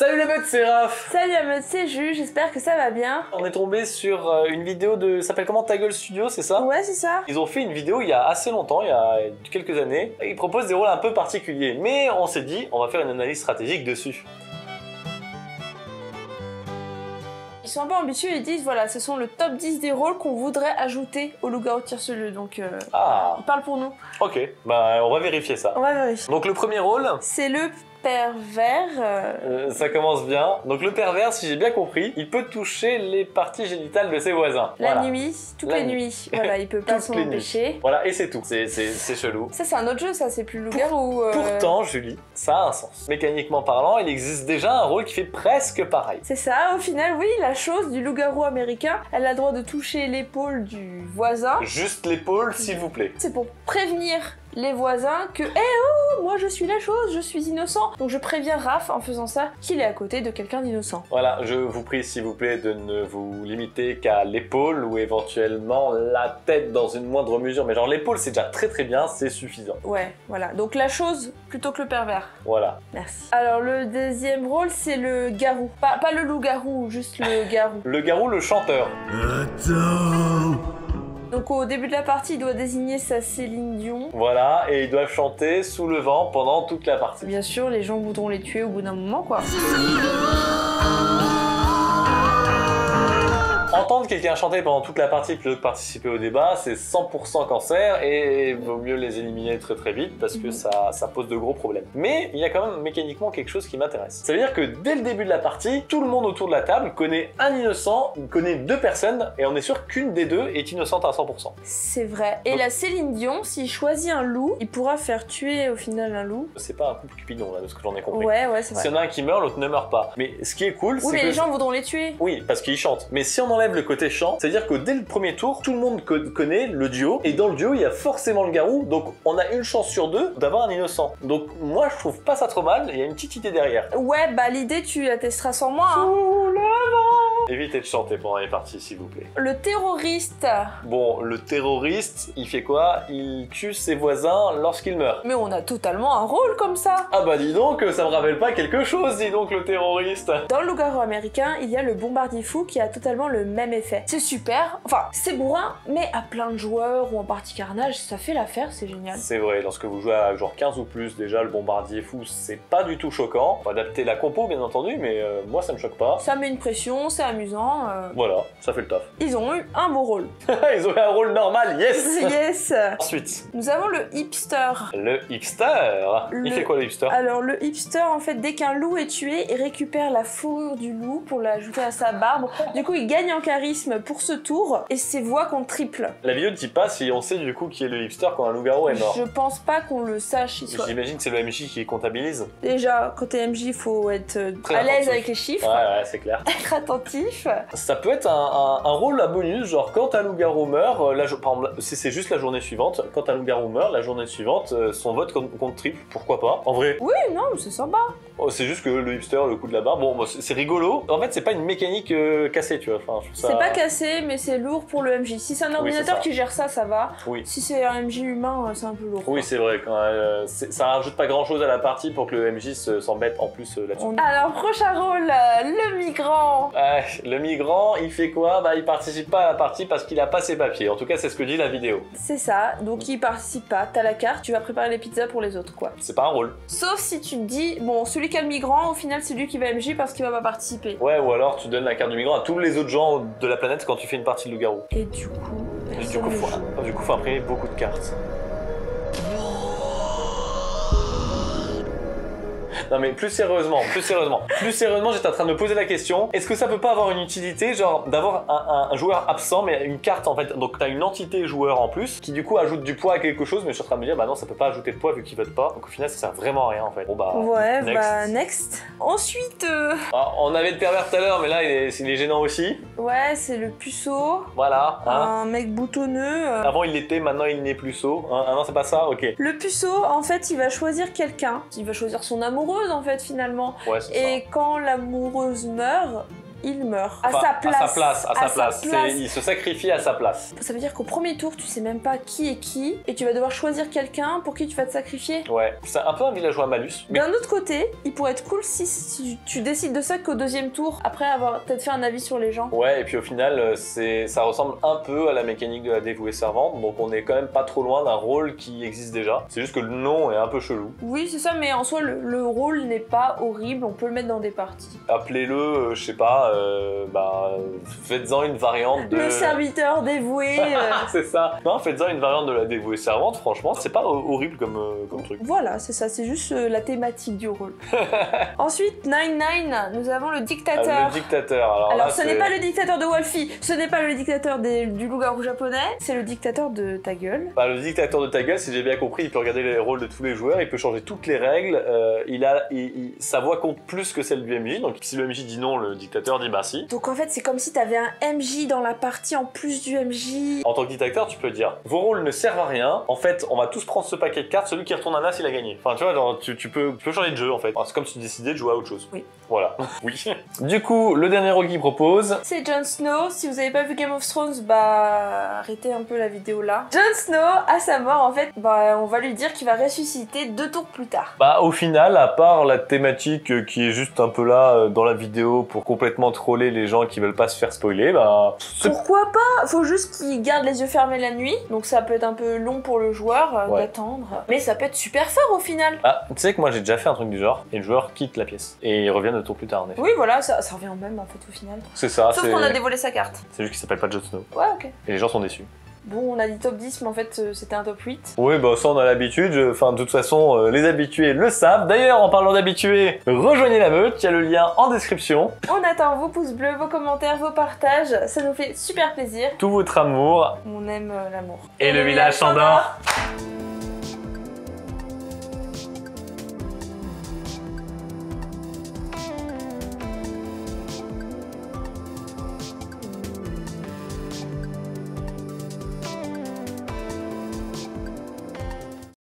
Salut les mecs, c'est Raph. Salut la meute, c'est Ju, j'espère que ça va bien. On est tombé sur une vidéo de... Ça s'appelle comment, Ta Gueule Studio, c'est ça? Ouais, c'est ça. Ils ont fait une vidéo il y a assez longtemps, il y a quelques années. Et ils proposent des rôles un peu particuliers. Mais on s'est dit, on va faire une analyse stratégique dessus. Ils sont un peu ambitieux, ils disent voilà, ce sont le top 10 des rôles qu'on voudrait ajouter au loup-garou tire-ce-lieu. Donc, ils parlent pour nous. Ok, bah on va vérifier ça. On va vérifier. Donc le premier rôle... C'est le pervers. Ça commence bien. Donc le pervers, si j'ai bien compris, il peut toucher les parties génitales de ses voisins. La Voilà. nuit, toutes La les nuit. nuits. Voilà, il peut pas Toutes s'en les nuits. empêcher. Voilà, et c'est tout. C'est chelou. Ça, c'est un autre jeu, ça, c'est plus loup-garou. Pourtant, Julie, ça a un sens. Mécaniquement parlant, il existe déjà un rôle qui fait presque pareil. C'est ça, au final, oui, la chose du loup-garou américain, elle a le droit de toucher l'épaule du voisin. Juste l'épaule, s'il vous plaît. C'est pour prévenir les voisins que oh, moi je suis la chose, je suis innocent. Donc je préviens Raph en faisant ça qu'il est à côté de quelqu'un d'innocent. Voilà, je vous prie s'il vous plaît de ne vous limiter qu'à l'épaule ou éventuellement la tête dans une moindre mesure. Mais genre l'épaule c'est déjà très bien, c'est suffisant. Ouais, voilà. Donc la chose plutôt que le pervers. Voilà. Merci. Alors le deuxième rôle c'est le garou. Pas le loup-garou, juste le garou. Le garou, le chanteur. Donc au début de la partie il doit désigner sa Céline Dion. Voilà, et ils doivent chanter sous le vent pendant toute la partie. Bien sûr, les gens voudront les tuer au bout d'un moment quoi. Entendre quelqu'un chanter pendant toute la partie plutôt que participer au débat, c'est 100% cancer et il vaut mieux les éliminer très vite parce que ça pose de gros problèmes. Mais il y a quand même mécaniquement quelque chose qui m'intéresse. Ça veut dire que dès le début de la partie, tout le monde autour de la table connaît un innocent, connaît deux personnes et on est sûr qu'une des deux est innocente à 100%. C'est vrai. Et Donc, la Céline Dion, s'il choisit un loup, il pourra faire tuer au final un loup. c'est pas un couple cupidon là de ce que j'en ai compris. Ouais, c'est vrai. S'il y en a un qui meurt, l'autre ne meurt pas. Mais ce qui est cool, Oui, c'est mais que... les gens voudront les tuer. Oui, parce qu'ils chantent. Mais si on enlève le côté chant, c'est-à-dire que dès le premier tour, tout le monde connaît le duo, et dans le duo, il y a forcément le garou, donc on a une chance sur deux d'avoir un innocent. Donc moi, je trouve pas ça trop mal, il y a une petite idée derrière. Ouais, bah l'idée, tu la testeras sans moi. Hein. Sous le vent. Évitez de chanter pendant les parties, s'il vous plaît. Le terroriste. Bon, le terroriste, il fait quoi? Il tue ses voisins lorsqu'il meurt. Mais on a totalement un rôle comme ça. Ah bah dis donc, ça me rappelle pas quelque chose, dis donc, le terroriste. Dans le loup-garou américain, il y a le bombardier fou qui a totalement le même effet. C'est super, enfin c'est bourrin, mais à plein de joueurs ou en partie carnage, ça fait l'affaire, c'est génial. C'est vrai, lorsque vous jouez à genre 15 ou plus, déjà le bombardier fou, c'est pas du tout choquant. Faut adapter la compo bien entendu, mais moi ça me choque pas. Ça met une pression, c'est amusant. Voilà, ça fait le taf. Ils ont eu un beau rôle. Ils ont eu un rôle normal, yes. Yes. Ensuite, Nous avons le hipster. le hipster. Il fait quoi le hipster? Alors le hipster, en fait, dès qu'un loup est tué, il récupère la fourrure du loup pour l'ajouter à sa barbe. Du coup, il gagne en charisme pour ce tour et ses voix comptent triple. La vidéo ne dit pas si on sait du coup qui est le hipster quand un loup-garou est mort. Je pense pas qu'on le sache. J'imagine que c'est le MJ qui comptabilise. Déjà, quand t'es MJ, il faut être Très à l'aise attentif. avec les chiffres, Ouais, c'est clair. être attentif. Ça peut être un rôle à bonus, genre quand un loup-garou meurt, par exemple, si c'est juste la journée suivante, quand un loup-garou meurt, la journée suivante, son vote compte triple, pourquoi pas? En vrai, Oui, non, mais c'est sympa. c'est juste que le hipster, le coup de la barre, bon, c'est rigolo. En fait, c'est pas une mécanique cassée, tu vois. Enfin, je trouve ça... C'est pas cassé, mais c'est lourd pour le MJ. Si c'est un ordinateur ça. qui gère ça, ça va. Oui. Si c'est un MJ humain, c'est un peu lourd. Oui, c'est vrai, quand, ça rajoute pas grand chose à la partie pour que le MJ s'embête en plus là-dessus. Alors, prochain rôle, le migrant. Le migrant, il fait quoi? Bah, il participe pas à la partie parce qu'il a pas ses papiers. En tout cas, c'est ce que dit la vidéo. C'est ça, donc il participe pas. T'as la carte, tu vas préparer les pizzas pour les autres, quoi. C'est pas un rôle. Sauf si tu te dis, bon, celui qui a le migrant, au final, c'est lui qui va MJ parce qu'il va pas participer. Ouais, ou alors tu donnes la carte du migrant à tous les autres gens de la planète quand tu fais une partie de loup-garou. Et du coup, Et du coup, faut imprimer beaucoup de cartes. Non mais plus sérieusement, j'étais en train de me poser la question, est-ce que ça peut pas avoir une utilité, genre d'avoir un joueur absent mais une carte en fait, donc t'as une entité joueur en plus, qui du coup ajoute du poids à quelque chose, mais je suis en train de me dire bah non ça peut pas ajouter de poids vu qu'il vote pas, donc au final ça sert vraiment à rien en fait. Bon bah ouais, next. bah next. Ensuite, Ah, on avait le pervers tout à l'heure mais là il est gênant aussi. ouais, c'est le puceau, Voilà, hein. un mec boutonneux. Avant il l'était, maintenant il n'est plus saut. Hein. Ah non c'est pas ça, ok. Le puceau, en fait, il va choisir quelqu'un. Il va choisir son amoureuse, en fait, finalement. Ouais c'est ça. Et quand l'amoureuse meurt, il meurt. Enfin, À sa place. À sa place. Il se sacrifie à sa place. Ça veut dire qu'au premier tour, tu sais même pas qui est qui, et tu vas devoir choisir quelqu'un pour qui tu vas te sacrifier. Ouais, c'est un peu un villageois malus. Mais... D'un autre côté, il pourrait être cool si tu décides de ça qu'au deuxième tour, après avoir peut-être fait un avis sur les gens. Ouais, et puis au final, ça ressemble un peu à la mécanique de la dévouée servante, donc on est quand même pas trop loin d'un rôle qui existe déjà. C'est juste que le nom est un peu chelou. Oui, c'est ça, mais en soi, le rôle n'est pas horrible, on peut le mettre dans des parties. Appelez-le, je sais pas, faites-en une variante de... Le serviteur dévoué. C'est ça. Non, faites-en une variante de la dévouée servante, franchement, c'est pas horrible comme truc. Voilà, c'est ça, c'est juste la thématique du rôle. Ensuite, 9-9, nous avons le dictateur. Le dictateur, alors là, ce n'est pas le dictateur de Wolfie, ce n'est pas le dictateur du loup-garou japonais, c'est le dictateur de ta gueule. Bah, le dictateur de ta gueule, si j'ai bien compris, il peut regarder les rôles de tous les joueurs, il peut changer toutes les règles, sa voix compte plus que celle du MJ, donc si le MJ dit non, le dictateur dit bah si. Donc en fait, c'est comme si t'avais un MJ dans la partie en plus du MJ. En tant que dictateur, tu peux dire vos rôles ne servent à rien, en fait, on va tous prendre ce paquet de cartes, celui qui retourne un as, il a gagné. Enfin, tu vois, genre, tu peux changer de jeu en fait. Enfin, c'est comme si tu décidais de jouer à autre chose. Oui. Voilà. Oui. Du coup, le dernier rôle qu'il propose... C'est Jon Snow. Si vous avez pas vu Game of Thrones, bah arrêtez un peu la vidéo là. Jon Snow, à sa mort, en fait, bah on va lui dire qu'il va ressusciter 2 tours plus tard. Bah au final, à part la thématique qui est juste un peu là dans la vidéo pour complètement troller les gens qui veulent pas se faire spoiler, bah... Pourquoi pas? Faut juste qu'il garde les yeux fermés la nuit, donc ça peut être un peu long pour le joueur d'attendre. Mais ça peut être super fort au final. Ah, tu sais que moi j'ai déjà fait un truc du genre, et le joueur quitte la pièce. Et il revient 2 tours plus tard en effet. Oui voilà, ça revient au même en fait au final. C'est ça, Sauf qu'on a dévoilé sa carte. C'est juste qu'il s'appelle pas Jon Snow. Ouais, ok. Et les gens sont déçus. Bon, on a dit top 10, mais en fait, c'était un top 8. Oui, bah ça on a l'habitude, enfin de toute façon, les habitués le savent. D'ailleurs, en parlant d'habitués, rejoignez la meute, il y a le lien en description. On attend vos pouces bleus, vos commentaires, vos partages, ça nous fait super plaisir. Tout votre amour. On aime l'amour. Et le village s'endort.